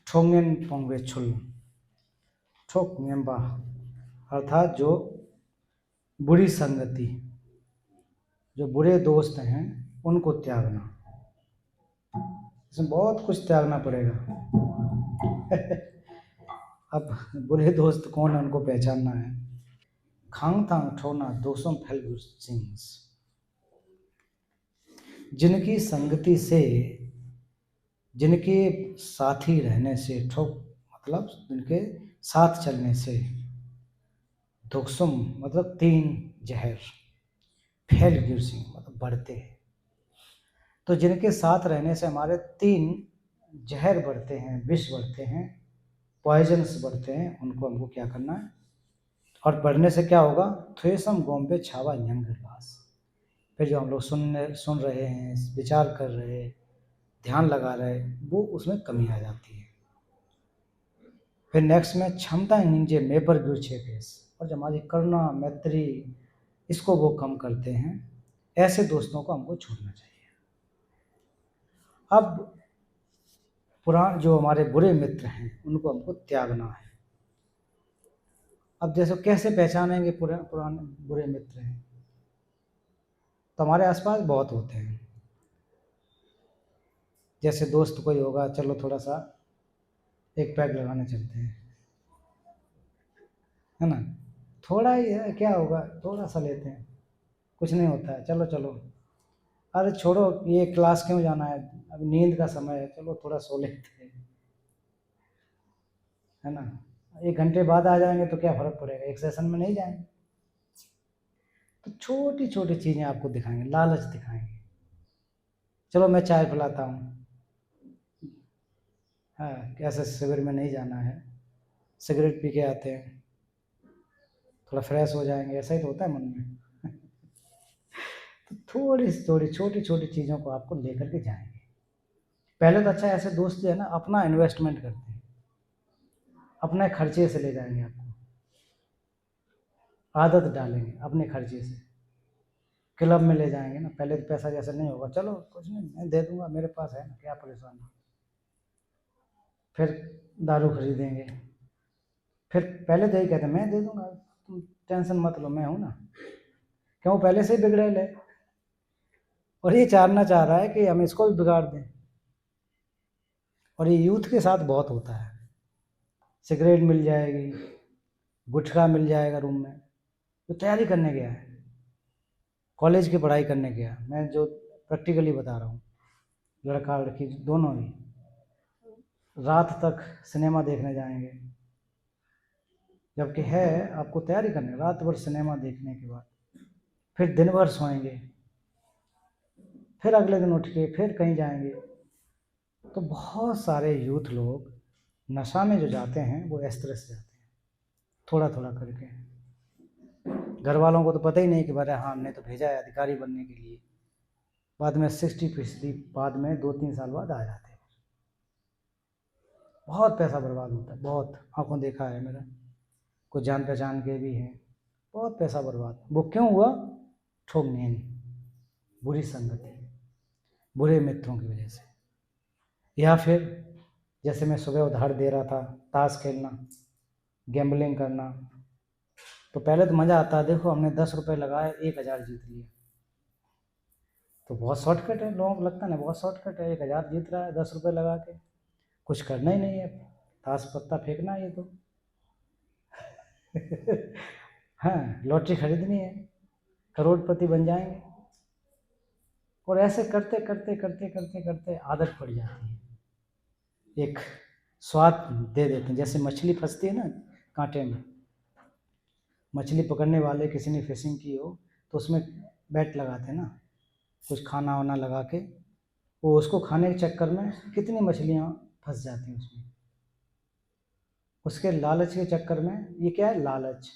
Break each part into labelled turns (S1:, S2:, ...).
S1: ठोंगेन पोंगे छुल ठोक मेम्बा, अर्थात जो बुरी संगति, जो बुरे दोस्त हैं उनको त्यागना। इसमें बहुत कुछ त्यागना पड़ेगा। अब बुरे दोस्त कौन है उनको पहचानना है। खांग थांग ठोना दोसों फैल सिंग्स, जिनकी संगति से, जिनके साथी रहने से, ठोक मतलब जिनके साथ चलने से, दुखसुम मतलब 3 जहर, फैल गिरसिंग मतलब बढ़ते हैं। तो जिनके साथ रहने से हमारे 3 जहर बढ़ते हैं, विष बढ़ते हैं, पॉइजन्स बढ़ते हैं, उनको हमको क्या करना है। और बढ़ने से क्या होगा, थ्वेसम गोम पे छावा यंगलास, फिर जो हम लोग सुन रहे हैं, विचार कर रहे हैं, ध्यान लगा रहे हैं, वो उसमें कमी आ जाती है। फिर नेक्स्ट में क्षमता नीचे मेपर गुरछे फेस, और जो हमारी करुणा मैत्री इसको वो कम करते हैं, ऐसे दोस्तों को हमको छोड़ना चाहिए। अब पुराने जो हमारे बुरे मित्र हैं उनको हमको त्यागना है। अब जैसे कैसे पहचानेंगे पुराने बुरे मित्र हैं, तो हमारे आसपास बहुत होते हैं। जैसे दोस्त कोई होगा, चलो थोड़ा सा एक पैग लगाने चलते हैं, है ना, थोड़ा ही है, क्या होगा, थोड़ा सा लेते हैं, कुछ नहीं होता है, चलो चलो, अरे छोड़ो ये क्लास क्यों जाना है, अब नींद का समय है, चलो थोड़ा सो लेते हैं, है ना, 1 घंटे बाद आ जाएंगे तो क्या फर्क पड़ेगा, एक सेशन में नहीं जाएंगे। तो छोटी छोटी चीज़ें आपको दिखाएंगे, लालच दिखाएंगे, चलो मैं चाय पिलाता हूँ, हाँ कैसे शिविर में नहीं जाना है, सिगरेट पी के आते हैं, थोड़ा फ्रेश हो जाएंगे, ऐसा ही तो होता है मन में। तो थोड़ी थोड़ी छोटी छोटी चीज़ों को आपको लेकर के जाएंगे। पहले तो अच्छा ऐसे दोस्त जो है ना अपना इन्वेस्टमेंट करते हैं, अपने खर्चे से ले जाएंगे आपको, आदत डालेंगे अपने खर्चे से, क्लब में ले जाएंगे ना, पहले तो पैसा जैसे नहीं होगा, चलो कुछ नहीं मैं दे दूंगा, मेरे पास है ना, क्या परेशान हो, फिर दारू खरीदेंगे, फिर पहले तो यही कहते हैं मैं दे दूंगा, तुम टेंशन मत लो, मैं हूं ना, क्यों पहले से ही बिगड़ेल है, और ये चाहना चाह रहा है कि हम इसको भी बिगाड़ दें। और ये यूथ के साथ बहुत होता है, सिगरेट मिल जाएगी, गुटखा मिल जाएगा रूम में, तो तैयारी करने गया है, कॉलेज की पढ़ाई करने गया, मैं जो प्रैक्टिकली बता रहा हूँ, लड़का लड़की दोनों ही रात तक सिनेमा देखने जाएंगे, जबकि है आपको तैयारी करने, रात भर सिनेमा देखने के बाद फिर दिन भर सोएंगे, फिर अगले दिन उठ के फिर कहीं जाएंगे। तो बहुत सारे यूथ लोग नशा में जो जाते हैं वो इस तरह से जाते हैं, थोड़ा थोड़ा करके, घर वालों को तो पता ही नहीं कि भाई हाँ हमने तो भेजा है अधिकारी बनने के लिए, बाद में 60% बाद में 2-3 साल बाद आ जाते हैं। बहुत पैसा बर्बाद होता है, बहुत आंखों देखा है मेरा, कुछ जान पहचान के भी हैं, बहुत पैसा बर्बाद। वो क्यों हुआ, ठोगने, बुरी संगति, बुरे मित्रों की वजह से। या फिर जैसे मैं सुबह उदाहरण दे रहा था, ताश खेलना, गैम्बलिंग करना, तो पहले तो मज़ा आता है, देखो हमने 10 रुपये लगाए 1000 जीत लिया, तो बहुत शॉर्टकट है, लोगों को लगता है ना बहुत शॉर्टकट है, 1000 जीत रहा है 10 रुपये लगा के, कुछ करना ही नहीं है, ताश पत्ता फेंकना है ये तो। हाँ लॉटरी खरीदनी है, करोड़पति बन जाएंगे, और ऐसे करते करते करते करते करते आदत पड़ जाती है, एक स्वाद दे देते हैं, जैसे मछली फंसती है ना कांटे में, मछली पकड़ने वाले किसी ने फिशिंग की हो तो उसमें बैट लगाते हैं ना, कुछ खाना वाना लगा के, वो उसको खाने के चक्कर में कितनी मछलियाँ फंस जाती हैं उसमें, उसके लालच के चक्कर में। ये क्या है, लालच,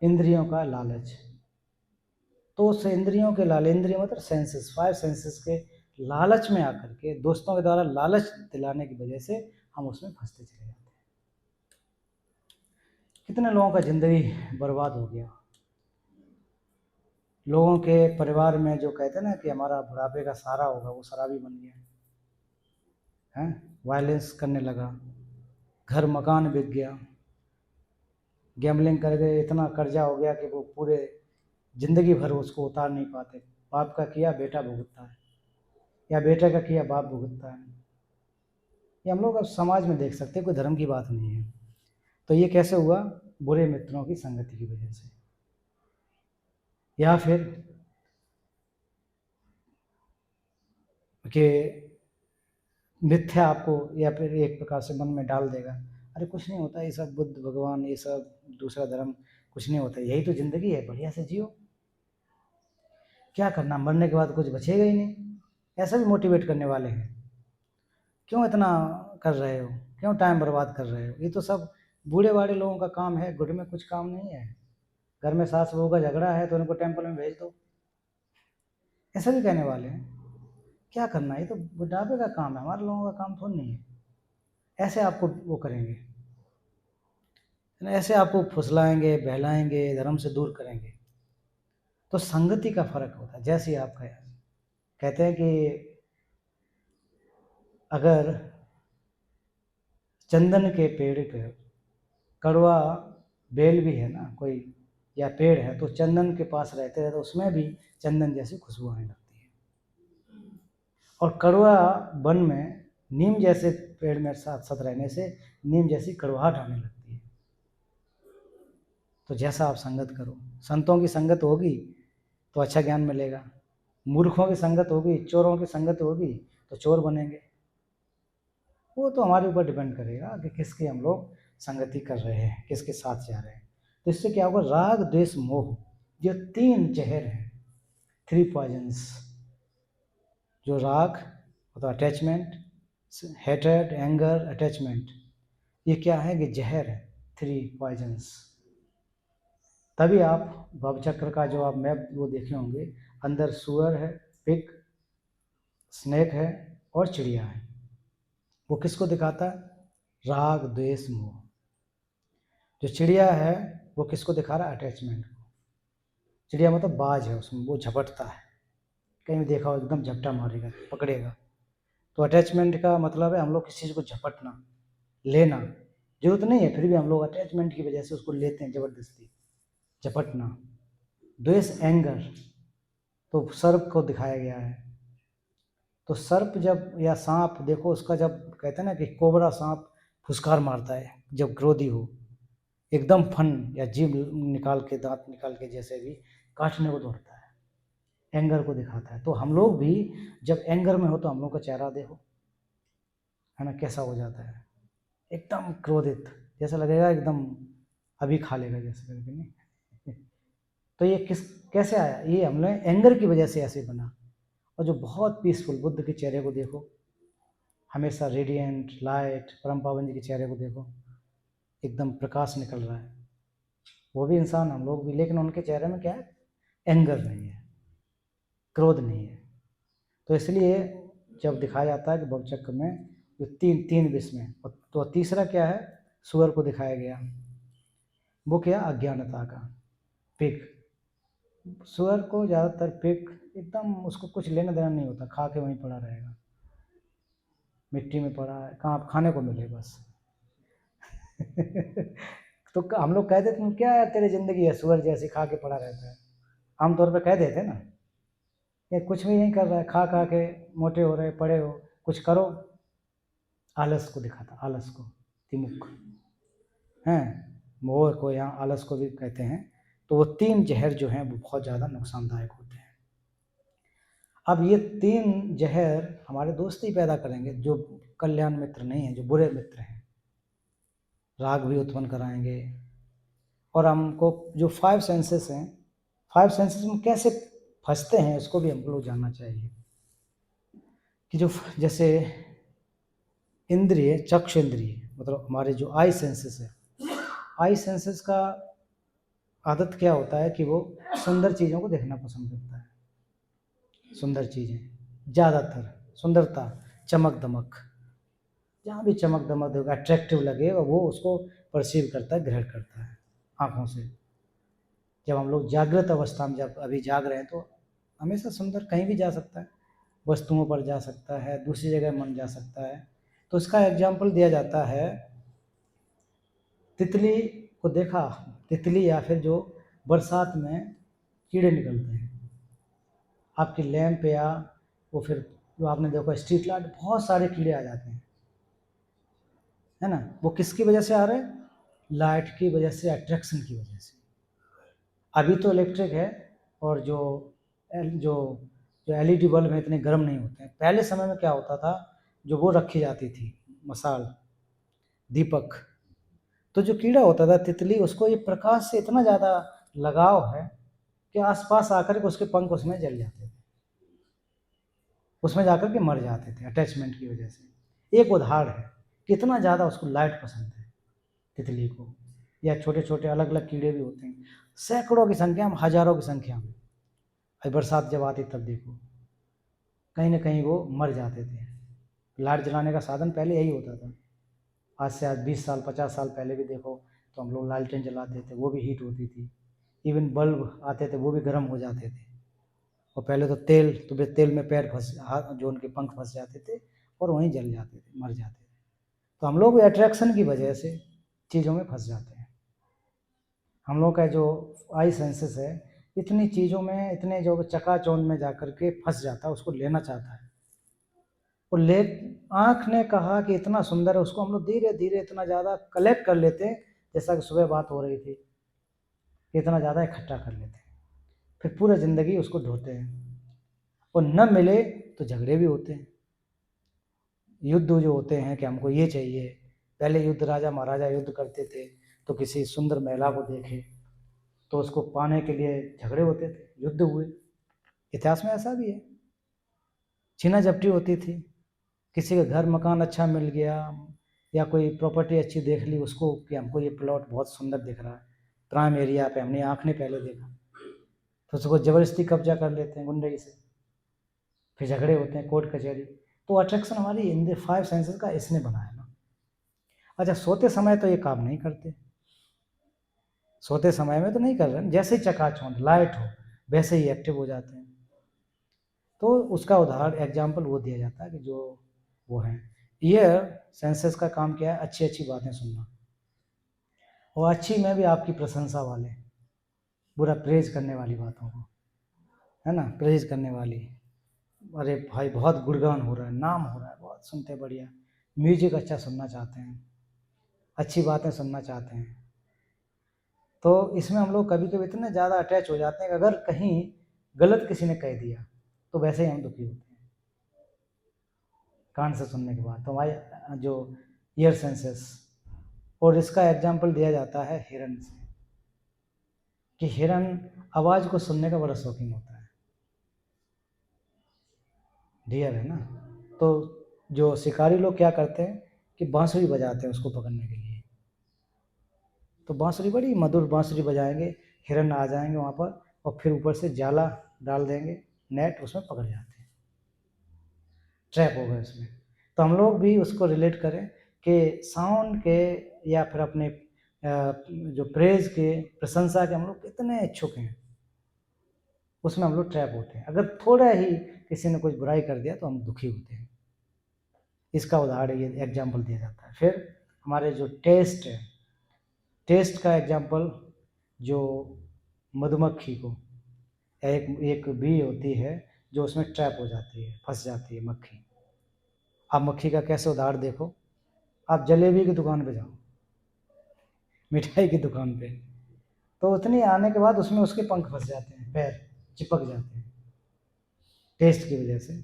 S1: इंद्रियों का लालच। तो उस इंद्रियों के लाल, इंद्रिय मतलब सेंसेस, 5 सेंसेस के लालच में आकर के, दोस्तों के द्वारा लालच दिलाने की वजह से हम उसमें फंसते चले जाते हैं। कितने लोगों का जिंदगी बर्बाद हो गया। लोगों के परिवार में जो कहते हैं ना कि हमारा बुढ़ापे का सहारा होगा, वो शराबी बन गया है। वायलेंस करने लगा, घर मकान बिक गया, गैम्बलिंग करके इतना कर्जा हो गया कि वो पूरे ज़िंदगी भर उसको उतार नहीं पाते। बाप का किया बेटा भुगतता है, या बेटे का किया बाप भुगतता है। ये हम लोग अब समाज में देख सकते हैं, कोई धर्म की बात नहीं है। तो ये कैसे हुआ? बुरे मित्रों की संगति की वजह से। या फिर कि मिथ्या आपको या फिर एक प्रकार से मन में डाल देगा, अरे कुछ नहीं होता, ये सब बुद्ध भगवान, ये सब दूसरा धर्म, कुछ नहीं होता, यही तो ज़िंदगी है, बढ़िया से जियो, क्या करना, मरने के बाद कुछ बचेगा ही नहीं। ऐसा भी मोटिवेट करने वाले हैं, क्यों इतना कर रहे हो, क्यों टाइम बर्बाद कर रहे हो, ये तो सब बूढ़े बाढ़े लोगों का काम है, गुड में कुछ काम नहीं है। घर में सास बहू का झगड़ा है तो उनको टेम्पल में भेज दो, ऐसा भी कहने वाले हैं। क्या करना, ये तो बुढ़ापे का काम है, हमारे लोगों का काम थोड़ा नहीं है। ऐसे आपको वो करेंगे, ऐसे आपको फुसलाएंगे, बहलाएंगे, धर्म से दूर करेंगे। तो संगति का फर्क होता है। जैसे आप कहते हैं कि अगर चंदन के पेड़ पे कड़वा बेल भी है ना कोई, या पेड़ है, तो चंदन के पास रहते हैं तो उसमें भी चंदन जैसी खुशबू आने लगती है। और कड़वा वन में नीम जैसे पेड़ में साथ साथ रहने से नीम जैसी कड़वाहट आने लगती है। तो जैसा आप संगत करो, संतों की संगत होगी तो अच्छा ज्ञान मिलेगा, मूर्खों की संगत होगी, चोरों की संगत होगी तो चोर बनेंगे। वो तो हमारे ऊपर डिपेंड करेगा कि किसकी हम लोग संगति कर रहे हैं, किसके साथ जा रहे हैं। तो इससे क्या होगा, राग द्वेष मोह, जो 3 जहर हैं, 3 पॉइजन्स, जो राग मतलब अटैचमेंट, हेट्रेड, एंगर, अटैचमेंट, ये क्या है कि जहर है, 3 पॉइजन्स। तभी आप भवचक्र का जो आप मैप वो देखे होंगे, अंदर सुअर है, पिग, स्नेक है और चिड़िया है। वो किसको दिखाता है? राग द्वेष मोह। जो चिड़िया है वो किसको दिखा रहा है? अटैचमेंट को। चिड़िया मतलब बाज है, उसमें वो झपटता है, कहीं भी देखा हो एकदम झपटा मारेगा, पकड़ेगा। तो अटैचमेंट का मतलब है हम लोग किसी चीज़ को झपटना, लेना, जरूरत नहीं है फिर भी हम लोग अटैचमेंट की वजह से उसको लेते हैं जबरदस्ती, झपटना। द्वेष एंगर, तो सर्प को दिखाया गया है। तो सर्प जब, या सांप देखो उसका, जब कहते हैं ना कि कोबरा सांप फुसकार मारता है जब क्रोधी हो, एकदम फन या जीभ निकाल के, दांत निकाल के जैसे भी काटने को दौड़ता है, एंगर को दिखाता है। तो हम लोग भी जब एंगर में हो तो हम लोग का चेहरा देखो, है ना, कैसा हो जाता है, एकदम क्रोधित, जैसा लगेगा एकदम अभी खा लेगा जैसे करके, नहीं। तो ये कैसे आया? ये हमने एंगर की वजह से ऐसे बना। और जो बहुत पीसफुल, बुद्ध के चेहरे को देखो, हमेशा रेडिएंट लाइट, परम पावन जी के चेहरे को देखो, एकदम प्रकाश निकल रहा है। वो भी इंसान, हम लोग भी, लेकिन उनके चेहरे में क्या है? एंगर नहीं है, क्रोध नहीं है। तो इसलिए जब दिखाया जाता है कि भवचक्र में जो 3 विष में, तो तीसरा क्या है? सुअर को दिखाया गया, वो क्या? अज्ञानता का, पिग। सुअर को ज़्यादातर पिग एकदम, उसको कुछ लेना देना नहीं होता, खा के वहीं पड़ा रहेगा, मिट्टी में पड़ा है, कहाँ खाने को मिले बस। तो हम लोग कहते तुम क्या है, तेरी जिंदगी है सुअर जैसी, खा के पड़ा रहता है, आमतौर पे कह देते ना, ये कुछ भी नहीं कर रहा है, खा खा के मोटे हो रहे, पड़े हो, कुछ करो। आलस को दिखाता, आलस को, तिमुख हैं, मोह को, यहाँ आलस को भी कहते हैं। तो वो 3 जहर जो हैं वो बहुत ज़्यादा नुकसानदायक होते हैं। अब ये 3 जहर हमारे दोस्ती पैदा करेंगे, जो कल्याण मित्र नहीं है, जो बुरे मित्र हैं, राग भी उत्पन्न कराएंगे। और हमको जो 5 सेंसेस हैं, 5 सेंसेस में कैसे फंसते हैं इसको भी हमको लोग जानना चाहिए। कि जो जैसे इंद्रिय, चक्षु इंद्रिय, मतलब हमारे जो आई सेंसेस है, आई सेंसेस का आदत क्या होता है कि वो सुंदर चीज़ों को देखना पसंद करता है, सुंदर चीज़ें, ज़्यादातर सुंदरता, चमक दमक, जहाँ भी चमक दमक होगा, अट्रैक्टिव लगेगा, वो उसको परसीव करता है, ग्रहण करता है आँखों से। जब हम लोग जागृत अवस्था में, जब अभी जाग रहे हैं, तो हमेशा सुंदर कहीं भी जा सकता है, वस्तुओं पर जा सकता है, दूसरी जगह मन जा सकता है, तो इसका एग्जाम्पल दिया जाता है, तितली को देखा, तितली या फिर जो बरसात में कीड़े निकलते हैं आपकी लैंप या वो फिर जो आपने देखा स्ट्रीट लाइट, बहुत सारे कीड़े आ जाते हैं, है ना। वो किसकी वजह से आ रहे हैं? लाइट की वजह से, अट्रैक्शन की वजह से। अभी तो इलेक्ट्रिक है और जो जो जो एलईडी बल्ब है इतने गर्म नहीं होते हैं। पहले समय में क्या होता था, जो वो रखी जाती थी मसाल, दीपक, तो जो कीड़ा होता था तितली, उसको ये प्रकाश से इतना ज़्यादा लगाव है कि आसपास आकर के उसके पंख उसमें जल जाते थे, उसमें जाकर के मर जाते थे अटैचमेंट की वजह से। एक उदाहरण है कि इतना ज़्यादा उसको लाइट पसंद है तितली को। या छोटे छोटे अलग अलग कीड़े भी होते हैं, सैकड़ों की संख्या में, हजारों की संख्या में। अभी बरसात जब आती तब देखो कहीं ना कहीं वो मर जाते थे। लाइट जलाने का साधन पहले यही होता था। आज से आज 20 साल 50 साल पहले भी देखो तो हम लोग लालटेन जलाते थे, वो भी हीट होती थी। इवन बल्ब आते थे वो भी गर्म हो जाते थे। और पहले तो तेल में पैर फंस, हाथ जो उनके पंख फंस जाते थे और वहीं जल जाते थे, मर जाते थे। तो हम लोग अट्रैक्शन की वजह से चीज़ों में फंस जाते हैं। हम लोग का जो आई सेंसेस है इतनी चीज़ों में, इतने जो चकाचौंध में जाकर के फंस जाता है, उसको लेना चाहता है। और ले आँख ने कहा कि इतना सुंदर है, उसको हम लोग धीरे धीरे इतना ज़्यादा कलेक्ट कर लेते हैं, जैसा कि सुबह बात हो रही थी कि इतना ज़्यादा इकट्ठा कर लेते हैं, फिर पूरा ज़िंदगी उसको ढोते हैं और न मिले तो झगड़े भी होते हैं। युद्ध जो होते हैं कि हमको ये चाहिए। पहले युद्ध राजा महाराजा युद्ध करते थे तो किसी सुंदर महिला को देखे तो उसको पाने के लिए झगड़े होते थे, युद्ध हुए। इतिहास में ऐसा भी है। छीना झपटी होती थी, किसी का घर मकान अच्छा मिल गया या कोई प्रॉपर्टी अच्छी देख ली उसको कि हमको ये प्लॉट बहुत सुंदर दिख रहा है, प्राइम एरिया पे, हमने आँख ने पहले देखा, तो उसको ज़बरदस्ती कब्जा कर लेते हैं गुंडई से, फिर झगड़े होते हैं, कोर्ट कचहरी। तो अट्रैक्शन हमारी इन द 5 सेंसेस का इसने बनाया ना। अच्छा, सोते समय तो ये काम नहीं करते, सोते समय में तो नहीं कर रहे हैं, जैसे ही चकाचौंध लाइट हो वैसे ही एक्टिव हो जाते हैं। तो उसका उदाहरण एग्जाम्पल वो दिया जाता है कि जो वो है ईयर सेंसेस का काम क्या है, अच्छी अच्छी बातें सुनना, और अच्छी में भी आपकी प्रशंसा वाले, बुरा प्रेज करने वाली बातों को, है ना, प्रेज करने वाली। अरे भाई बहुत गुणगान हो रहा है, नाम हो रहा है, बहुत सुनते बढ़िया, म्यूजिक अच्छा सुनना चाहते हैं, अच्छी बातें सुनना चाहते हैं। तो इसमें हम लोग कभी कभी इतने ज़्यादा अटैच हो जाते हैं कि अगर कहीं गलत किसी ने कह दिया तो वैसे ही हम दुखी होते हैं कान से सुनने के बाद। तो हमारे जो ईयर सेंसेस, और इसका एग्जाम्पल दिया जाता है हिरन से, कि हिरन आवाज़ को सुनने का बड़ा शौकीन होता है, डियर है ना। तो जो शिकारी लोग क्या करते हैं कि बांसुरी बजाते हैं उसको पकड़ने के लिए। तो बांसुरी, बड़ी मधुर बांसुरी बजाएंगे, हिरन आ जाएंगे वहाँ पर और फिर ऊपर से जाला डाल देंगे, नेट, उसमें पकड़ जाते हैं, ट्रैप हो गए उसमें। तो हम लोग भी उसको रिलेट करें कि साउंड के या फिर अपने जो प्रेज के, प्रशंसा के हम लोग कितने इच्छुक हैं, उसमें हम लोग ट्रैप होते हैं। अगर थोड़ा ही किसी ने कुछ बुराई कर दिया तो हम दुखी होते हैं। इसका उदाहरण, ये एग्जाम्पल दिया जाता है। फिर हमारे जो टेस्ट है, टेस्ट का एग्जाम्पल, जो मधुमक्खी को, एक एक बी होती है जो उसमें ट्रैप हो जाती है, फंस जाती है मक्खी। आप मक्खी का कैसे उदाहरण देखो, आप जलेबी की दुकान पे जाओ, मिठाई की दुकान पे, तो उतनी आने के बाद उसमें उसके पंख फंस जाते हैं, पैर चिपक जाते हैं टेस्ट की वजह से।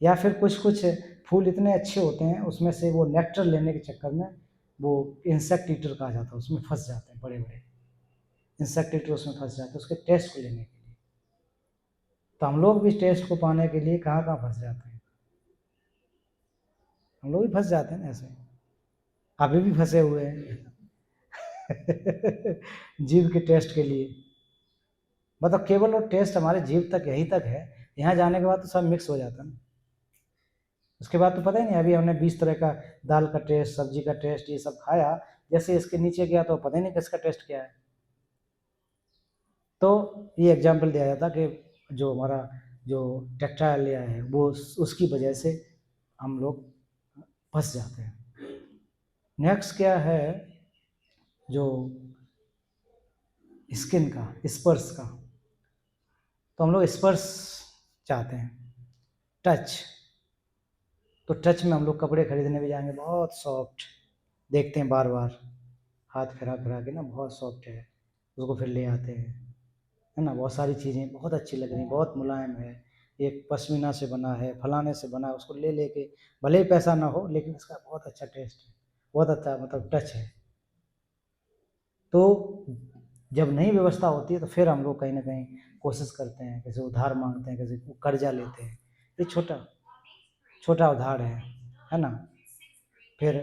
S1: या फिर कुछ कुछ फूल इतने अच्छे होते हैं उसमें से वो नेक्टर लेने के चक्कर में वो इंसेक्ट ईटर कहा जाता है, उसमें फंस जाते हैं, बड़े बड़े इंसेक्ट ईटर उसमें फंस जाते हैं उसके टेस्ट को लेने के लिए। तो हम लोग भी टेस्ट को पाने के लिए कहाँ कहाँ फंस जाते हैं, हम लोग भी फंस जाते हैं ना ऐसे, अभी भी फंसे हुए हैं जीव के टेस्ट के लिए। मतलब केवल वो टेस्ट हमारे जीव तक, यहीं तक है, यहाँ जाने के बाद तो सब मिक्स हो जाता है ना। उसके बाद तो पता ही नहीं, अभी हमने 20 तरह का दाल का टेस्ट, सब्जी का टेस्ट, ये सब खाया, जैसे इसके नीचे गया तो पता ही नहीं किसका टेस्ट क्या है। तो ये एग्जाम्पल दिया जाता कि जो हमारा जो टेक्टाइल है वो उसकी वजह से हम लोग फंस जाते हैं। नेक्स्ट क्या है, जो स्किन का स्पर्श का, तो हम लोग स्पर्श चाहते हैं, टच। तो टच में हम लोग कपड़े खरीदने भी जाएंगे, बहुत सॉफ्ट देखते हैं, बार बार हाथ फिरा फिरा के ना, बहुत सॉफ्ट है, उसको फिर ले आते हैं, है ना। बहुत सारी चीज़ें बहुत अच्छी लग रही, बहुत मुलायम है, एक पश्मीना से बना है, फलाने से बना है, उसको ले लेके, भले ही पैसा ना हो लेकिन इसका बहुत अच्छा टेस्ट है, बहुत अच्छा मतलब टच है। तो जब नहीं व्यवस्था होती है तो फिर हम लोग कहीं ना कहीं कोशिश करते हैं, किसी उधार मांगते हैं, किसी को कर्जा लेते हैं, ये छोटा छोटा उधार है ना। फिर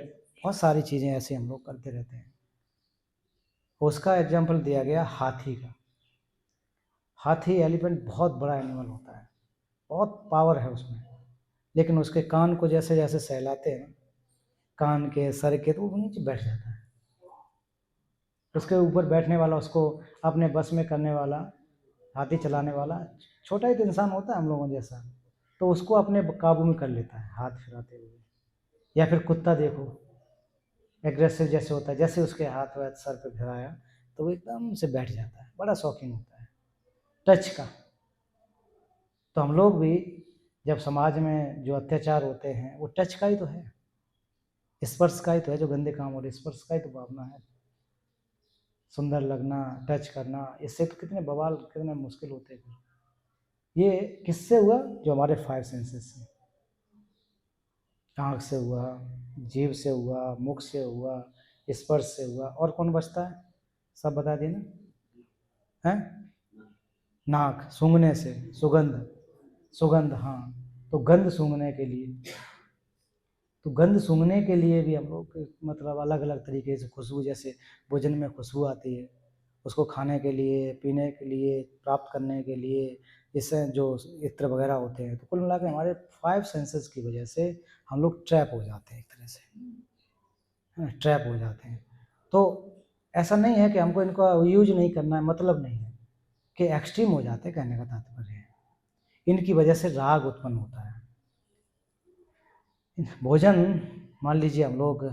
S1: बहुत सारी चीज़ें ऐसे हम लोग करते रहते हैं। उसका एग्जाम्पल दिया गया हाथी का। हाथी एलिफेंट बहुत बड़ा एनिमल होता है, बहुत पावर है उसमें, लेकिन उसके कान को जैसे जैसे सहलाते हैं, कान के सर के, तो वो नीचे बैठ जाता है। उसके ऊपर बैठने वाला, उसको अपने बस में करने वाला, हाथी चलाने वाला छोटा ही तो इंसान होता है हम लोगों जैसा, तो उसको अपने काबू में कर लेता है हाथ फिराते हुए। या फिर कुत्ता देखो, एग्रेसिव जैसे होता है, जैसे उसके हाथ वाथ सर पे फिराया तो वो एकदम से बैठ जाता है, बड़ा शौकीन होता है टच का। तो हम लोग भी जब समाज में जो अत्याचार होते हैं वो टच का ही तो है, स्पर्श का ही तो है, जो गंदे काम हो रहे स्पर्श का ही तो भावना है। सुंदर लगना, टच करना, इससे तो कितने बवाल, कितने मुश्किल होते हैं। ये किससे हुआ, जो हमारे 5 सेंसेस से, आँख से हुआ, जीभ से हुआ, मुख से हुआ, स्पर्श से हुआ, और कौन बचता है, सब बता दिए ना, हैं? नाक, सूंघने से, सुगंध, सुगंध, हाँ। तो गंध सूंघने के लिए, तो गंध सूंघने के लिए भी हम लोग मतलब अलग अलग तरीके से खुशबू, जैसे भोजन में खुशबू आती है, उसको खाने के लिए, पीने के लिए, प्राप्त करने के लिए, इससे जो इत्र वगैरह होते हैं। तो कुल मिला के हमारे 5 सेंसेस की वजह से हम लोग ट्रैप हो जाते हैं, एक तरह से, है ना, ट्रैप हो जाते हैं। तो ऐसा नहीं है कि हमको इनका यूज नहीं करना है, मतलब नहीं है कि एक्सट्रीम हो जाते हैं, कहने का तात्पर्य है इनकी वजह से राग उत्पन्न होता है। भोजन मान लीजिए हम लोग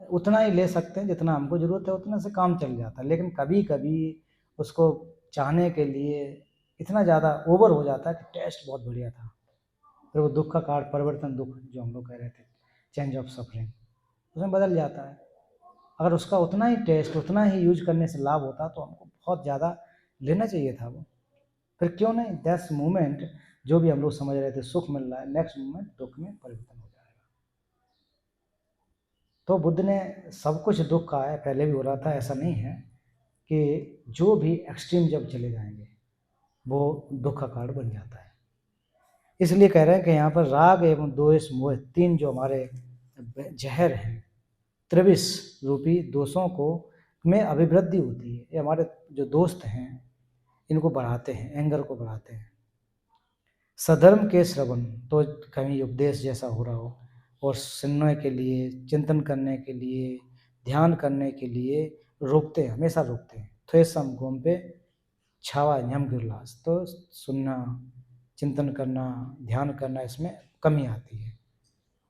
S1: उतना ही ले सकते हैं जितना हमको ज़रूरत है, उतना से काम चल जाता है, लेकिन कभी कभी उसको चाहने के लिए इतना ज़्यादा ओवर हो जाता है कि टेस्ट बहुत बढ़िया था, फिर वो दुख का कार्ड, परिवर्तन दुख जो हम लोग कह रहे थे, चेंज ऑफ सफरिंग, उसमें बदल जाता है। अगर उसका उतना ही टेस्ट, उतना ही यूज करने से लाभ होता तो हमको बहुत ज़्यादा लेना चाहिए था वो, फिर क्यों नहीं, दैट्स मोमेंट जो भी हम लोग समझ रहे थे सुख मिल रहा है, नेक्स्ट मोमेंट दुख में परिवर्तन हो जाएगा। तो बुद्ध ने सब कुछ दुख का है, पहले भी हो रहा था, ऐसा नहीं है, कि जो भी एक्सट्रीम जब चले जाएंगे वो दुख का कारण बन जाता है। इसलिए कह रहे हैं कि यहाँ पर राग एवं द्वेष मोह, 3 जो हमारे जहर हैं, त्रिविश रूपी दोषों को में अभिवृद्धि होती है, ये हमारे जो दोस्त हैं इनको बढ़ाते हैं, एंगर को बढ़ाते हैं। सधर्म के श्रवण, तो कहीं उपदेश जैसा हो रहा हो और सुनने के लिए, चिंतन करने के लिए, ध्यान करने के लिए रोकते हैं, हमेशा रोकते हैं। थ्वेषम गोम पे छावा यम गिरलास, तो सुनना, चिंतन करना, ध्यान करना, इसमें कमी आती है।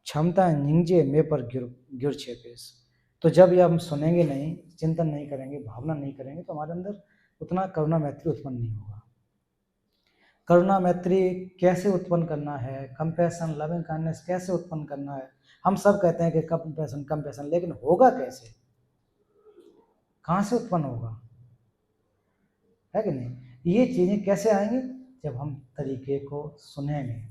S1: क्षमता निंजे में पर गिर गिर छेपेस, तो जब ये हम सुनेंगे नहीं, चिंतन नहीं करेंगे, भावना नहीं करेंगे, तो हमारे अंदर उतना करुणा मैत्री उत्पन्न नहीं होगा। करुणा मैत्री कैसे उत्पन्न करना है, कंपैशन, लविंग काइंडनेस कैसे उत्पन्न करना है, हम सब कहते हैं कि कंपैशन कंपैशन, लेकिन होगा कैसे, कहाँ से उत्पन्न होगा, है कि नहीं। ये चीज़ें कैसे आएंगी, जब हम तरीके को सुनेंगे।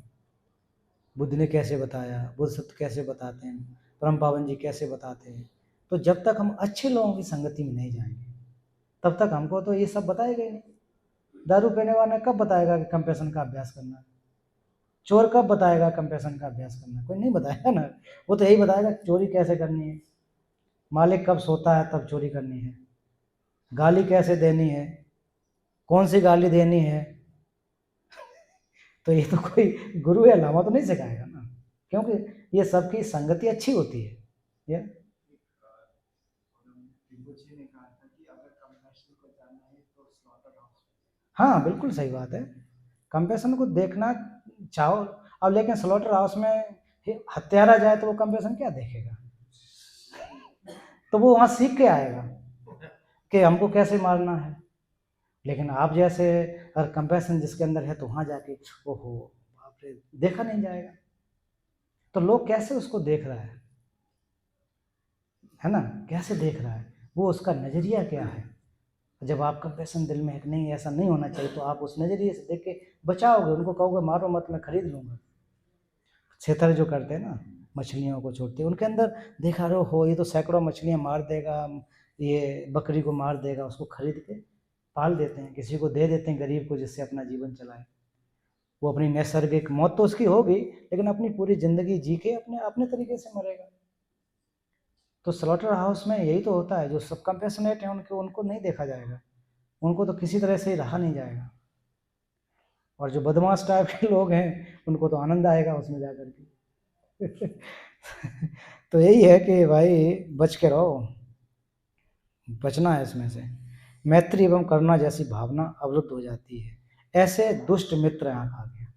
S1: बुद्ध ने कैसे बताया, बुद्ध सत्य कैसे बताते हैं, परम पावन जी कैसे बताते हैं। तो जब तक हम अच्छे लोगों की संगति में नहीं जाएंगे तब तक हमको तो ये सब बताएगा ही नहीं। दारू पीने वाला कब बताएगा कि कंपैशन का अभ्यास करना है, चोर कब बताएगा कंपैशन का अभ्यास करना, कोई नहीं बताएगा ना। वो तो यही बताएगा चोरी कैसे करनी है, मालिक कब सोता है तब चोरी करनी है, गाली कैसे देनी है, कौन सी गाली देनी है। तो ये तो कोई गुरु या लामा तो नहीं सिखाएगा ना, क्योंकि ये सबकी संगति अच्छी होती है। ये हाँ बिल्कुल सही बात है, कंपैशन को देखना चाहो अब, लेकिन स्लॉटर हाउस में हत्यारा जाए तो वो कंपैशन क्या देखेगा, तो वो वहाँ सीख के आएगा कि हमको कैसे मारना है। लेकिन आप जैसे अगर कंपैशन जिसके अंदर है तो वहाँ जाके ओहो बाप रे देखा नहीं जाएगा। तो लोग कैसे उसको देख रहा है ना, कैसे देख रहा है, वो उसका नज़रिया क्या है। जब आप कंपैशन दिल में है कि नहीं ऐसा नहीं होना चाहिए, तो आप उस नज़रिए से देख के बचाओगे, उनको कहोगे मारो मत, मैं खरीद लूँगा। छेतर जो करते हैं ना, मछलियों को छोड़ते हैं, उनके अंदर देखा रहे हो ये तो सैकड़ों मछलियाँ मार देगा, ये बकरी को मार देगा, उसको खरीद के पाल देते हैं, किसी को दे देते हैं गरीब को, जिससे अपना जीवन चलाए। वो अपनी नैसर्गिक मौत तो उसकी होगी, लेकिन अपनी पूरी ज़िंदगी जी के अपने अपने तरीके से मरेगा। तो स्लॉटर हाउस में यही तो होता है, जो सब कंपैशनेट हैं उनको नहीं देखा जाएगा, उनको तो किसी तरह से ही रहा नहीं जाएगा। और जो बदमाश टाइप के लोग हैं उनको तो आनंद आएगा उसमें जा कर के। तो यही है कि भाई बच के रहो, बचना है इसमें से। मैत्री एवं करुणा जैसी भावना अवरुद्ध हो जाती है। ऐसे दुष्ट मित्र यहाँ कहा गया,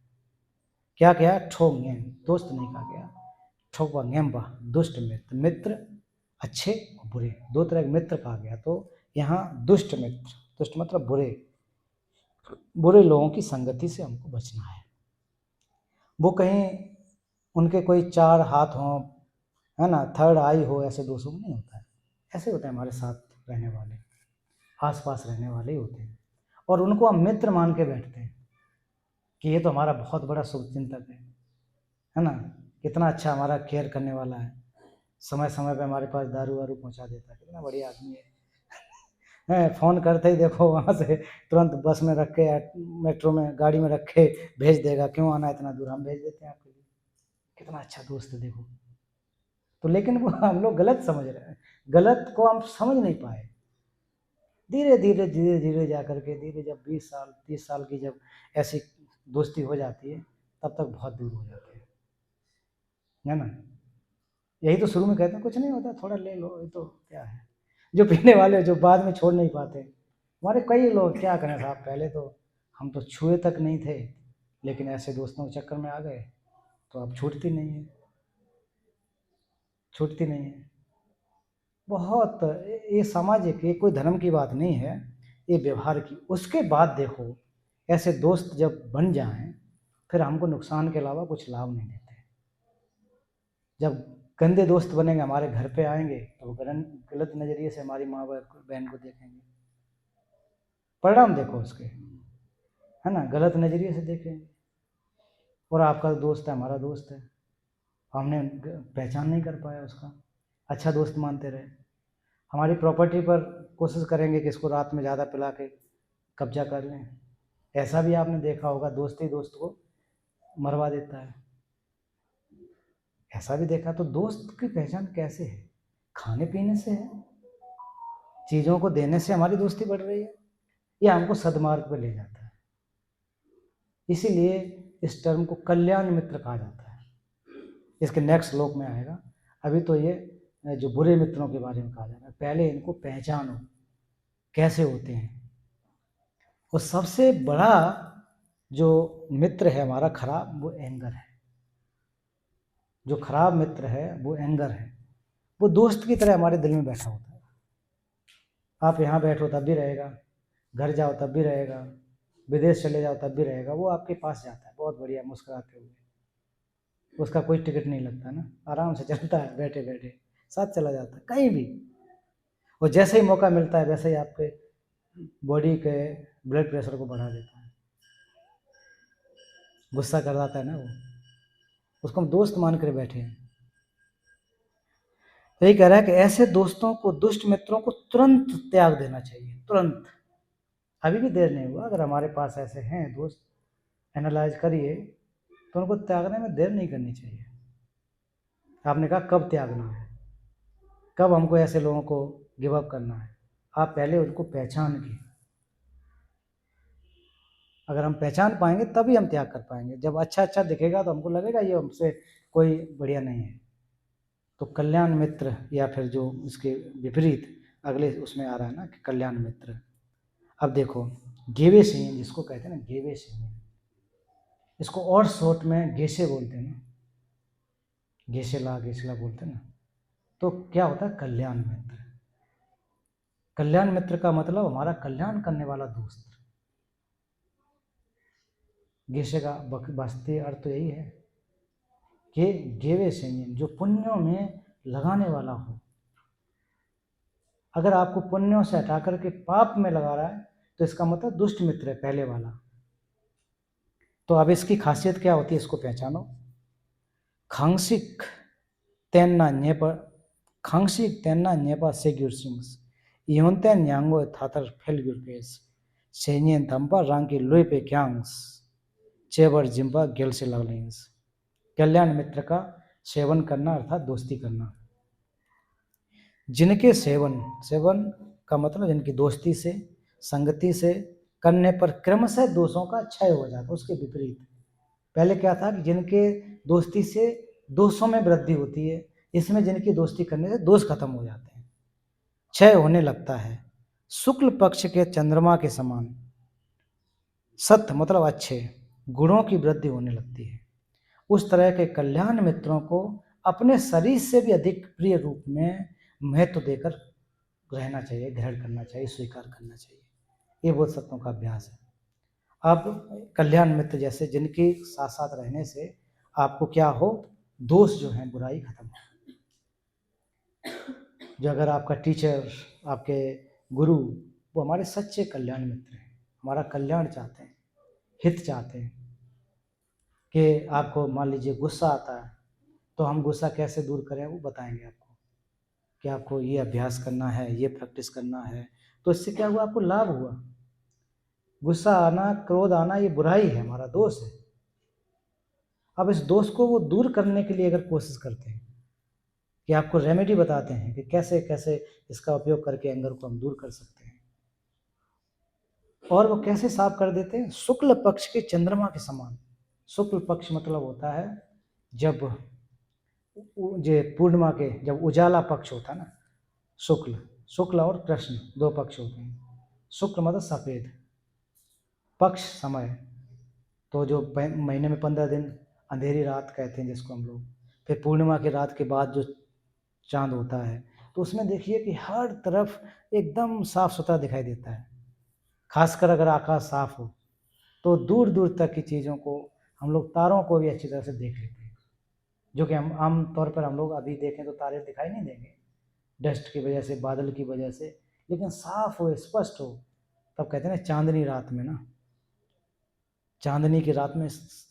S1: क्या क्या ठोंगे, दोस्त नहीं कहा गया, ठोंगेम्बा दुष्ट मित्र, मित्र अच्छे और बुरे, दो तरह के मित्र कहा गया। तो यहाँ दुष्ट मित्र, दुष्ट मतलब बुरे, बुरे लोगों की संगति से हमको बचना है। वो कहीं उनके कोई चार हाथ हों, है ना, थर्ड आई हो, ऐसे दोस्तों में नहीं होता है। ऐसे होते हैं हमारे साथ रहने वाले, आसपास रहने वाले ही होते हैं, और उनको हम मित्र मान के बैठते हैं कि ये तो हमारा बहुत बड़ा शुभचिंतक है ना, कितना अच्छा हमारा केयर करने वाला है, समय समय पे हमारे पास दारू वारू पहुंचा देता है, कितना बढ़िया आदमी है। फ़ोन करते ही देखो वहाँ से तुरंत बस में रख के या मेट्रो में गाड़ी में रख के भेज देगा, क्यों आना इतना दूर, हम भेज देते हैं आपके लिए, कितना अच्छा दोस्त है देखो। तो लेकिन वो हम लोग गलत समझ रहे हैं, गलत को हम समझ नहीं पाए। धीरे धीरे धीरे धीरे जा करके, धीरे जब 20 साल 30 साल की जब ऐसी दोस्ती हो जाती है, तब तक बहुत दूर हो जाते हैं, है ना। यही तो शुरू में कहते हैं कुछ नहीं होता, थोड़ा ले लो, ये तो क्या है। जो पीने वाले जो बाद में छोड़ नहीं पाते, हमारे कई लोग क्या करें साहब, पहले तो हम तो छुए तक नहीं थे, लेकिन ऐसे दोस्तों के चक्कर में आ गए तो अब छूटती नहीं है, छूटती नहीं है। बहुत ये सामाजिक, ये कोई धर्म की बात नहीं है, ये व्यवहार की। उसके बाद देखो ऐसे दोस्त जब बन जाएं, फिर हमको नुकसान के अलावा कुछ लाभ नहीं देते। जब गंदे दोस्त बनेंगे, हमारे घर पे आएंगे तो वो गलत नज़रिए से हमारी माँ बहन को देखेंगे, परिणाम देखो उसके, है ना, गलत नज़रिए से देखेंगे। और आपका दोस्त है, हमारा दोस्त है, हमने पहचान नहीं कर पाया उसका, अच्छा दोस्त मानते रहे, हमारी प्रॉपर्टी पर कोशिश करेंगे कि इसको रात में ज़्यादा पिला के कब्जा कर लें। ऐसा भी आपने देखा होगा, दोस्त ही दोस्त को मरवा देता है, ऐसा भी देखा। तो दोस्त की पहचान कैसे है, खाने पीने से है, चीज़ों को देने से हमारी दोस्ती बढ़ रही है, या हमको सदमार्ग पर ले जाता है। इसीलिए इस टर्म को कल्याण मित्र कहा जाता है, इसके नेक्स्ट श्लोक में आएगा। अभी तो ये जो बुरे मित्रों के बारे में कहा जा रहा है, पहले इनको पहचानो कैसे होते हैं। और सबसे बड़ा जो मित्र है हमारा खराब, वो एंगर है। जो खराब मित्र है वो एंगर है, वो दोस्त की तरह हमारे दिल में बैठा होता है। आप यहाँ बैठो तब भी रहेगा, घर जाओ तब भी रहेगा, विदेश चले जाओ तब भी रहेगा, वो आपके पास जाता है बहुत बढ़िया मुस्कुराते हुए, उसका कोई टिकट नहीं लगता ना, आराम से चलता है, बैठे बैठे साथ चला जाता है कहीं भी। और जैसे ही मौका मिलता है वैसे ही आपके बॉडी के ब्लड प्रेशर को बढ़ा देता है, गुस्सा कर जाता है ना वो, उसको हम दोस्त मान कर बैठे हैं। तो यही कह रहा है कि ऐसे दोस्तों को, दुष्ट मित्रों को तुरंत त्याग देना चाहिए, तुरंत, अभी भी देर नहीं हुआ। अगर हमारे पास ऐसे हैं दोस्त, एनालाइज करिए, तो उनको त्यागने में देर नहीं करनी चाहिए। आपने कहा कब त्यागना है, कब हमको ऐसे लोगों को गिव अप करना है, आप पहले उनको पहचान के, अगर हम पहचान पाएंगे तभी हम त्याग कर पाएंगे। जब अच्छा अच्छा दिखेगा तो हमको लगेगा ये हमसे कोई बढ़िया नहीं है। तो कल्याण मित्र, या फिर जो इसके विपरीत अगले उसमें आ रहा है ना कि कल्याण मित्र। अब देखो गेवे सिंह जिसको कहते हैं ना, गेवे सिंह, इसको और शॉर्ट में गेसे बोलते हैं ना, गेशेला गेशेला बोलते हैं ना। तो क्या होता है कल्याण मित्र? कल्याण मित्र का मतलब हमारा कल्याण करने वाला दोस्त। गेशे का वास्तविक अर्थ तो यही है कि गेवे सेनियन, जो पुण्यों में लगाने वाला हो। अगर आपको पुण्यों से हटा करके पाप में लगा रहा है तो इसका मतलब दुष्ट मित्र है पहले वाला। तो अब इसकी खासियत क्या होती है, इसको पहचानो। खांसिक तेन्ना न्येपा, खांसिक तेन्ना न्येपा सेग्युरसिंग्स इहोंते न्यांगो थातर फेलगुरपेस सेनियन तंपा रांकी लोई पे क्यांग्स चेबर जिम्बा गेल से लगलेंस। कल्याण मित्र का सेवन करना अर्थात दोस्ती करना। जिनके सेवन, सेवन का मतलब जिनकी दोस्ती से, संगति से करने पर क्रमशः दोषों का क्षय हो जाता। उसके विपरीत पहले क्या था कि जिनके दोस्ती से दोषों में वृद्धि होती है, इसमें जिनकी दोस्ती करने से दोष खत्म हो जाते हैं, क्षय होने लगता है। शुक्ल पक्ष के चंद्रमा के समान सत्य मतलब अच्छे गुणों की वृद्धि होने लगती है। उस तरह के कल्याण मित्रों को अपने शरीर से भी अधिक प्रिय रूप में महत्व देकर रहना चाहिए, ग्रहण करना चाहिए, स्वीकार करना चाहिए। ये बोधिसत्वों का अभ्यास है। अब कल्याण मित्र जैसे जिनके साथ साथ रहने से आपको क्या हो, दोष जो है, बुराई खत्म हो। जो अगर आपका टीचर, आपके गुरु, वो हमारे सच्चे कल्याण मित्र हैं, हमारा कल्याण चाहते हैं, हित चाहते हैं। कि आपको मान लीजिए गुस्सा आता है तो हम गुस्सा कैसे दूर करें वो बताएंगे आपको कि आपको ये अभ्यास करना है, ये प्रैक्टिस करना है। तो इससे क्या हुआ, आपको लाभ हुआ। गुस्सा आना, क्रोध आना ये बुराई है, हमारा दोष है। अब इस दोष को वो दूर करने के लिए अगर कोशिश करते हैं कि आपको रेमेडी बताते हैं कि कैसे कैसे इसका उपयोग करके एंगर को हम दूर कर सकते हैं। और वो कैसे साफ कर देते हैं, शुक्ल पक्ष के चंद्रमा के समान। शुक्ल पक्ष मतलब होता है जब जो पूर्णिमा के, जब उजाला पक्ष होता है ना, शुक्ल, शुक्ल और कृष्ण दो पक्ष होते हैं। शुक्ल मतलब सफेद, पक्ष समय, तो जो महीने में 15 दिन अंधेरी रात कहते हैं जिसको हम लोग, फिर पूर्णिमा की रात के बाद जो चांद होता है, तो उसमें देखिए कि हर तरफ एकदम साफ सुथरा दिखाई देता है। खासकर अगर आकाश साफ हो तो दूर दूर तक की चीज़ों को, हम लोग तारों को भी अच्छी तरह से देख लेते हैं, जो कि हम आम तौर पर हम लोग अभी देखें तो तारे दिखाई नहीं देंगे डस्ट की वजह से, बादल की वजह से। लेकिन साफ हो, स्पष्ट हो, तब कहते हैं ना चांदनी रात में ना, चांदनी की रात में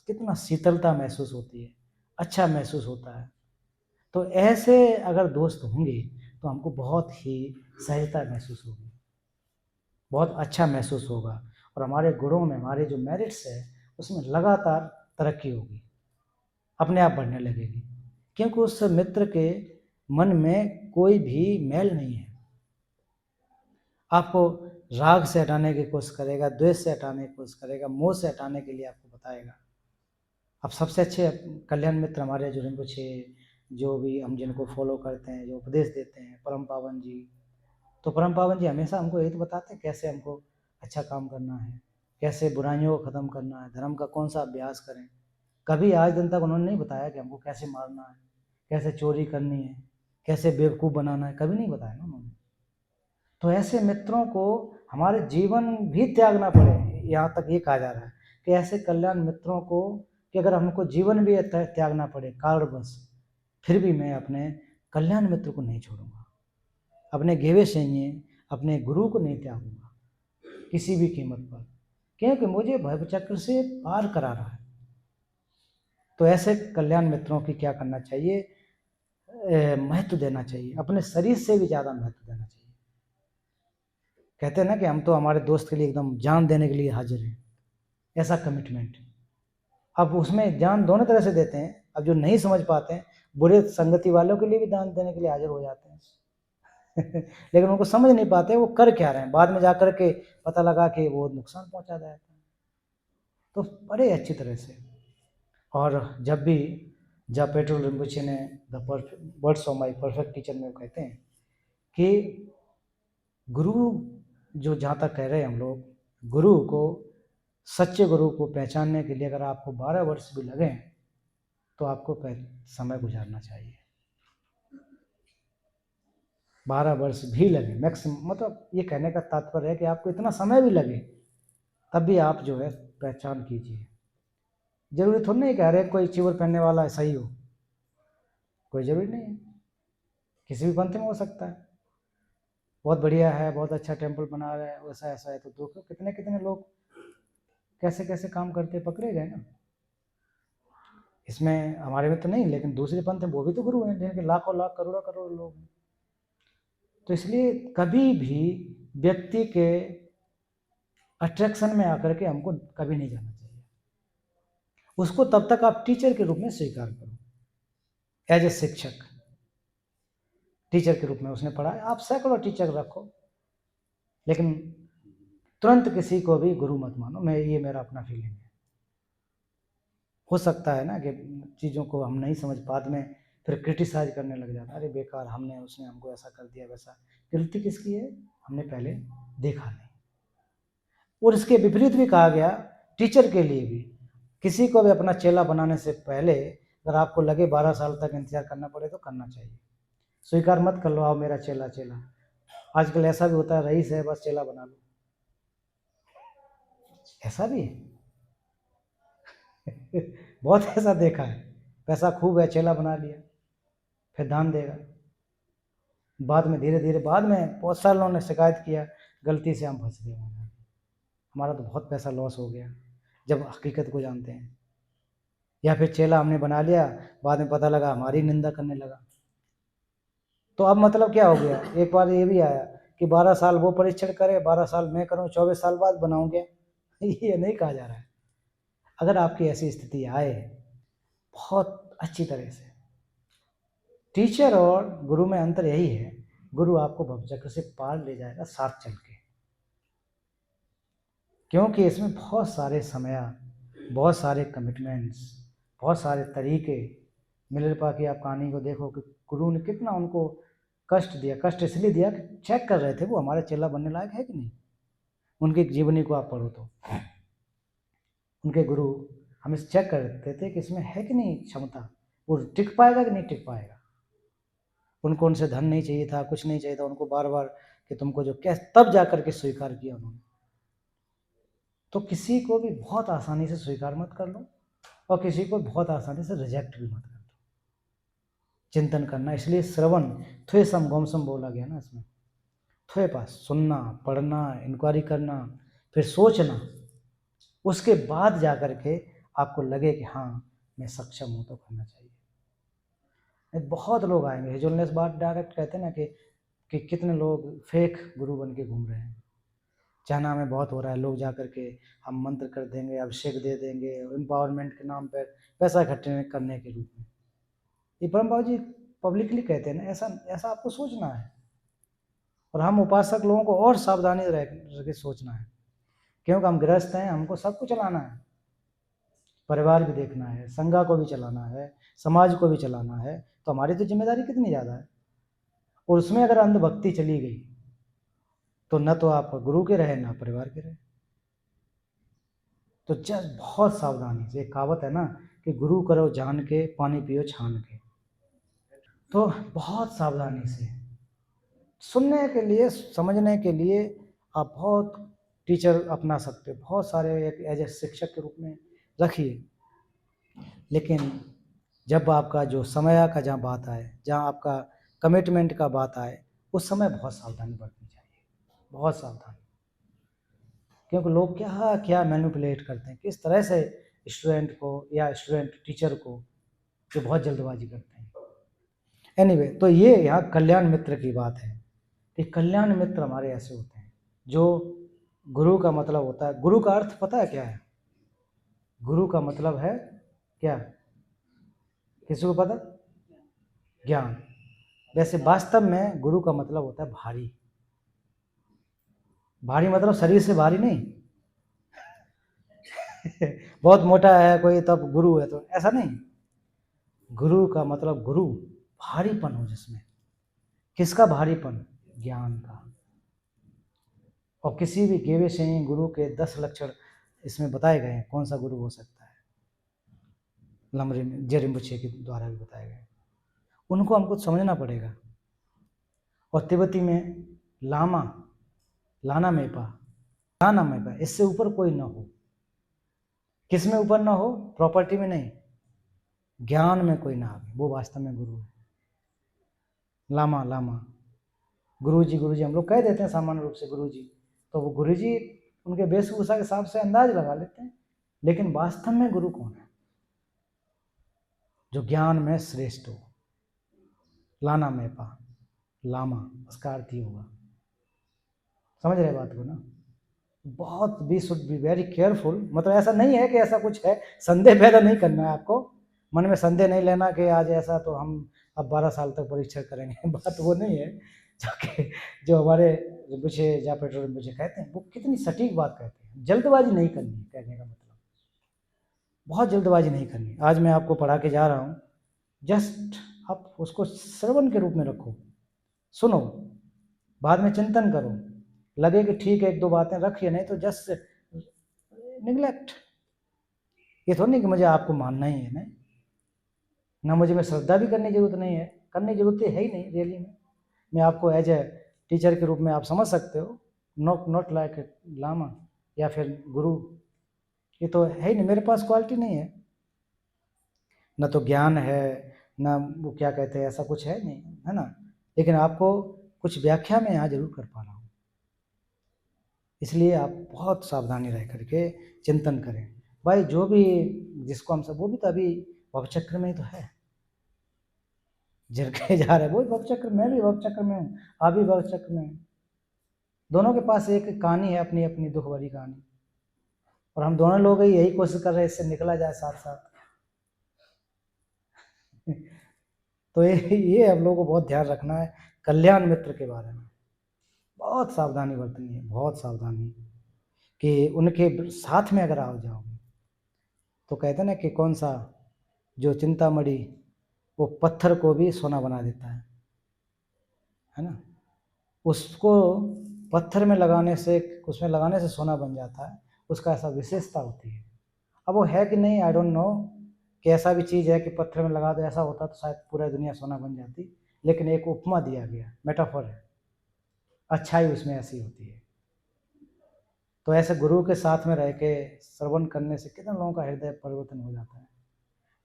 S1: कितना शीतलता महसूस होती है, अच्छा महसूस होता है। तो ऐसे अगर दोस्त होंगे तो हमको बहुत ही सहजता महसूस होगी, बहुत अच्छा महसूस होगा, और हमारे गुणों में, हमारे जो मेरिट्स है उसमें लगातार तरक्की होगी, अपने आप बढ़ने लगेगी। क्योंकि उस मित्र के मन में कोई भी मैल नहीं है। आपको राग से हटाने की कोशिश करेगा, द्वेष से हटाने की कोशिश करेगा, मोह से हटाने के लिए आपको बताएगा। अब सबसे अच्छे कल्याण मित्र हमारे जो रिम्पोछे, जो भी हम जिनको फॉलो करते हैं, जो उपदेश देते हैं, परम पावन जी, तो परम पावन जी हमेशा हमको यही तो बताते हैं कैसे हमको अच्छा काम करना है, कैसे बुराइयों को ख़त्म करना है, धर्म का कौन सा अभ्यास करें। कभी आज दिन तक उन्होंने नहीं बताया कि हमको कैसे मारना है, कैसे चोरी करनी है, कैसे बेवकूफ़ बनाना है, कभी नहीं बताया ना उन्होंने। तो ऐसे मित्रों को हमारे जीवन भी त्यागना पड़े, यहाँ तक ये कहा जा रहा है कि ऐसे कल्याण मित्रों को, कि अगर हमको जीवन भी त्यागना पड़े कारणवश, फिर भी मैं अपने कल्याण मित्र को नहीं छोड़ूंगा, अपने घेवे सैन्य, अपने गुरु को नहीं त्यागूंगा किसी भी कीमत पर, क्योंकि मुझे भव चक्र से पार करा रहा है। तो ऐसे कल्याण मित्रों की क्या करना चाहिए, महत्व देना चाहिए, अपने शरीर से भी ज़्यादा महत्व देना चाहिए। कहते हैं ना कि हम तो हमारे दोस्त के लिए एकदम जान देने के लिए हाजिर हैं, ऐसा कमिटमेंट। अब उसमें जान दोनों तरह से देते हैं। अब जो नहीं समझ पाते हैं, बुरे संगति वालों के लिए भी दान देने के लिए हाजिर हो जाते हैं लेकिन उनको समझ नहीं पाते वो कर क्या रहे हैं, बाद में जाकर के पता लगा कि वो नुकसान पहुंचा जाता है। तो बड़े अच्छी तरह से, और जब पेट्रोल रिम्पोछे ने the words of my perfect teacher में कहते हैं कि गुरु, जो जहाँ तक कह रहे हैं हम लोग, गुरु को, सच्चे गुरु को पहचानने के लिए अगर आपको 12 वर्ष भी लगें तो आपको समय गुजारना चाहिए। 12 वर्ष भी लगे मैक्सिमम, मतलब ये कहने का तात्पर्य है कि आपको इतना समय भी लगे तब भी आप जो है पहचान कीजिए। जरूरी थोड़ी नहीं कि हर एक कोई चिवर पहनने वाला ऐसा ही हो, कोई जरूरी नहीं है, किसी भी पंथ में हो सकता है। बहुत बढ़िया है, बहुत अच्छा टेम्पल बना रहे हैं, वैसा ऐसा है, तो देखो कितने कितने लोग कैसे कैसे काम करते पकड़े गए ना। इसमें हमारे में तो नहीं, लेकिन दूसरे पंथ हैं वो भी तो गुरु हैं जिनके लाखों लाख करोड़ों करोड़ लोग हैं। तो इसलिए कभी भी व्यक्ति के अट्रैक्शन में आकर के हमको कभी नहीं जाना चाहिए। उसको तब तक आप टीचर के रूप में स्वीकार करो, एज ए शिक्षक, टीचर के रूप में उसने पढ़ाया। आप सैकड़ों टीचर रखो, लेकिन तुरंत किसी को भी गुरु मत मानो। मैं ये मेरा अपना फीलिंग है। हो सकता है ना कि चीज़ों को हम नहीं समझ, बाद में फिर क्रिटिसाइज करने लग जाता है, अरे बेकार, हमने उसने हमको ऐसा कर दिया वैसा। गलती किसकी है? हमने पहले देखा नहीं। और इसके विपरीत भी कहा गया टीचर के लिए भी, किसी को भी अपना चेला बनाने से पहले अगर आपको लगे 12 साल तक इंतजार करना पड़े तो करना चाहिए। स्वीकार मत कर लो, आओ मेरा चेला चेला। आजकल ऐसा भी होता है, रईस है बस चेला बना लो, ऐसा भी है। बहुत ऐसा देखा है, पैसा खूब है, चेला बना लिया, फिर दान देगा। बाद में धीरे धीरे, बाद में बहुत सारे लोगों ने शिकायत किया, गलती से हम फंस गए, हमारा तो बहुत पैसा लॉस हो गया, जब हकीकत को जानते हैं। या फिर चेला हमने बना लिया, बाद में पता लगा हमारी निंदा करने लगा। तो अब मतलब क्या हो गया, एक बार ये भी आया कि 12 साल वो परीक्षण करे, 12 साल मैं करूँ, 24 साल बाद बनाऊंगे। ये नहीं कहा जा रहा है। अगर आपकी ऐसी स्थिति आए, बहुत अच्छी तरह से, टीचर और गुरु में अंतर यही है, गुरु आपको भवचक्र से पार ले जाएगा साथ चल के, क्योंकि इसमें बहुत सारे समय, बहुत सारे कमिटमेंट्स, बहुत सारे तरीके। मिलरपा की आप कहानी को देखो कि गुरु ने कितना उनको कष्ट दिया। कष्ट इसलिए दिया कि चेक कर रहे थे वो हमारे चेला बनने लायक है कि नहीं। उनकी जीवनी को आप पढ़ो तो उनके गुरु हमें चेक करते थे कि इसमें है कि नहीं क्षमता, वो टिक पाएगा कि नहीं टिक पाएगा। उनको उनसे धन नहीं चाहिए था, कुछ नहीं चाहिए था उनको, बार बार कि तुमको जो कैसे, तब जा करके स्वीकार किया उन्होंने। तो किसी को भी बहुत आसानी से स्वीकार मत कर लो, और किसी को बहुत आसानी से रिजेक्ट भी मत कर दो। चिंतन करना, इसलिए श्रवण, थ्वे सम गोम सम बोला गया ना इसमें। थ्वे पास सुनना, पढ़ना, इंक्वायरी करना, फिर सोचना, उसके बाद जा करके आपको लगे कि हाँ मैं सक्षम हूँ तो करना चाहिए। बहुत लोग आएंगे, हिजोलनेस बात डायरेक्ट कहते हैं ना कि कितने लोग फेक गुरु बन के घूम रहे हैं। चाहना में बहुत हो रहा है, लोग जा करके हम मंत्र कर देंगे, अभिषेक दे देंगे, एम्पावरमेंट के नाम पर पैसा इकट्ठे करने के रूप में। ये ब्रह्म बाबू जी पब्लिकली कहते हैं ना, ऐसा ऐसा आपको सोचना है। और हम उपासक लोगों को और सावधानी रह के सोचना है, क्योंकि हम गृहस्थ हैं, हमको सब कुछ चलाना है, परिवार भी देखना है, संघा को भी चलाना है, समाज को भी चलाना है, तो हमारी तो जिम्मेदारी कितनी ज़्यादा है। और उसमें अगर अंधभक्ति चली गई तो न तो आप गुरु के रहे ना परिवार के रहे। तो जस्ट बहुत सावधानी से, एक कहावत है ना कि गुरु करो जान के, पानी पियो छान के। तो बहुत सावधानी से सुनने के लिए, समझने के लिए आप बहुत टीचर अपना सकते हो, बहुत सारे एक एज ए शिक्षक के रूप में रखिए। लेकिन जब आपका जो समय का जहाँ बात आए, जहाँ आपका कमिटमेंट का बात आए, उस समय बहुत सावधानी बरतनी चाहिए, बहुत सावधानी। क्योंकि लोग क्या क्या मैनिपुलेट करते हैं, किस तरह से स्टूडेंट को या स्टूडेंट टीचर को, जो बहुत जल्दबाजी करते हैं। एनीवे, तो ये यहाँ कल्याण मित्र की बात है कि कल्याण मित्र हमारे ऐसे होते हैं जो, गुरु का मतलब होता है, गुरु का अर्थ पता है क्या है? गुरु का मतलब है क्या, किसी को पता? ज्ञान। वैसे वास्तव में गुरु का मतलब होता है भारी। भारी मतलब शरीर से भारी नहीं। बहुत मोटा है कोई तब गुरु है, तो ऐसा नहीं। गुरु का मतलब गुरु, भारीपन हो जिसमें। किसका भारीपन? ज्ञान का। और किसी भी गेवे से गुरु के 10 लक्षण इसमें बताए गए हैं, कौन सा गुरु हो सकता है। जेरिम्बुचे के द्वारा भी बताए गए, उनको हमको समझना पड़ेगा। और तिब्बती में लामा, लाना मेपा, इससे ऊपर कोई ना हो। किस में ऊपर ना हो? प्रॉपर्टी में नहीं, ज्ञान में कोई ना आवे, वो वास्तव में गुरु है। लामा गुरु जी हम लोग कह देते हैं सामान्य रूप से गुरु जी, तो वो गुरु जी उनके वेशभूषा के हिसाब से अंदाज लगा लेते हैं, लेकिन वास्तव में गुरु कौन है? जो ज्ञान में श्रेष्ठ हो। लाना मेपा, लामा, उसका अर्थ ही होगा। समझ रहे बात को ना? बहुत we should be very careful. मतलब ऐसा नहीं है कि ऐसा कुछ है, संदेह पैदा नहीं करना है आपको, मन में संदेह नहीं लेना कि आज ऐसा तो हम अब 12 साल तक परीक्षा करेंगे। बात वो नहीं है। जो हमारे रिम्पुचे या पेट्रोल रिम्पुचे कहते हैं, वो कितनी सटीक बात कहते हैं। जल्दबाजी नहीं करनी, कहने का मतलब बहुत जल्दबाजी नहीं करनी। आज मैं आपको पढ़ा के जा रहा हूँ, जस्ट आप उसको श्रवण के रूप में रखो, सुनो, बाद में चिंतन करो, लगे कि ठीक है एक दो बातें रखिए, नहीं तो जस्ट निगलेक्ट। ये थोड़ी नहीं कि मुझे आपको मानना ही है, नहीं ना, मुझे में श्रद्धा भी करने की जरूरत नहीं है, करने की जरूरत है ही नहीं रियली में। मैं आपको एज ए टीचर के रूप में आप समझ सकते हो, नॉट लाइक लामा या फिर गुरु, ये तो है ही नहीं, मेरे पास क्वालिटी नहीं है, न तो ज्ञान है, ना वो क्या कहते हैं, ऐसा कुछ है नहीं, है ना। लेकिन आपको कुछ व्याख्या में यहाँ जरूर कर पा रहा हूँ, इसलिए आप बहुत सावधानी रह करके चिंतन करें। भाई जो भी जिसको हम सब, वो भी तो अभी भवचक्र में ही तो है, झिरके जा रहे, वो भवचक्र, मैं भी भवचक्र में हूँ, आप भी भवचक्र में, दोनों के पास एक कहानी है, अपनी अपनी दुख भरी कहानी, और हम दोनों लोग यही कोशिश कर रहे हैं इससे निकला जाए साथ साथ। तो ये हम लोगों को बहुत ध्यान रखना है कल्याण मित्र के बारे में, बहुत सावधानी बरतनी है, बहुत सावधानी, कि उनके साथ में अगर आ जाओगे तो कहते हैं ना कि कौन सा, जो चिंतामणि वो पत्थर को भी सोना बना देता है ना, उसको पत्थर में लगाने से, उसमें लगाने से सोना बन जाता है, उसका ऐसा विशेषता होती है। अब वो है कि नहीं आई डोंट नो, कि ऐसा भी चीज़ है कि पत्थर में लगा दो, ऐसा होता तो शायद पूरा दुनिया सोना बन जाती, लेकिन एक उपमा दिया गया, मेटाफर है, अच्छाई उसमें ऐसी होती है। तो ऐसे गुरु के साथ में रह के श्रवण करने से कितने लोगों का हृदय परिवर्तन हो जाता है।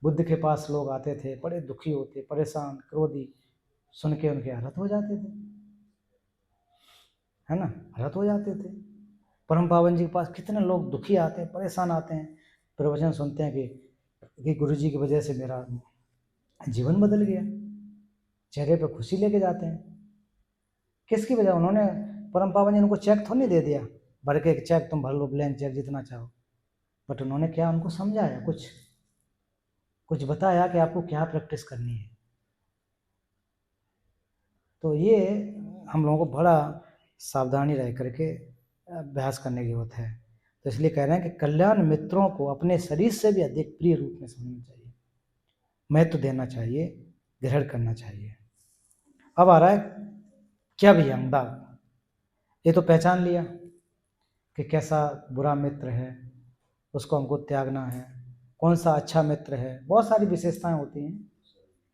S1: बुद्ध के पास लोग आते थे, बड़े दुखी होते, परेशान, क्रोधी, सुन के उनके हरत हो जाते थे, है ना, हरत हो जाते थे। परम पावन जी के पास कितने लोग दुखी आते हैं, परेशान आते हैं, प्रवचन सुनते हैं कि गुरु जी की वजह से मेरा जीवन बदल गया, चेहरे पे खुशी लेके जाते हैं। किसकी वजह? उन्होंने, परम पावन जी ने उनको चेक थोड़ी नहीं दे दिया, भर के चेक तुम भर लो, ब्लैंक चेक जितना चाहो, बट उन्होंने क्या, उनको समझाया, कुछ बताया कि आपको क्या प्रैक्टिस करनी है। तो ये हम लोगों को बड़ा सावधानी रह करके अभ्यास करने की जरूरत है। तो इसलिए कह रहे हैं कि कल्याण मित्रों को अपने शरीर से भी अधिक प्रिय रूप में समझना चाहिए, महत्व देना चाहिए, ग्रहण करना चाहिए। अब आ रहा है क्या भैया अंदाज, ये तो पहचान लिया कि कैसा बुरा मित्र है, उसको हमको त्यागना है, कौन सा अच्छा मित्र है, बहुत सारी विशेषताएं होती हैं,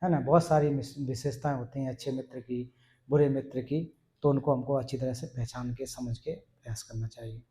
S1: है ना, बहुत सारी विशेषताएं होती हैं अच्छे मित्र की, बुरे मित्र की, तो उनको हमको अच्छी तरह से पहचान के समझ के प्रयास करना चाहिए।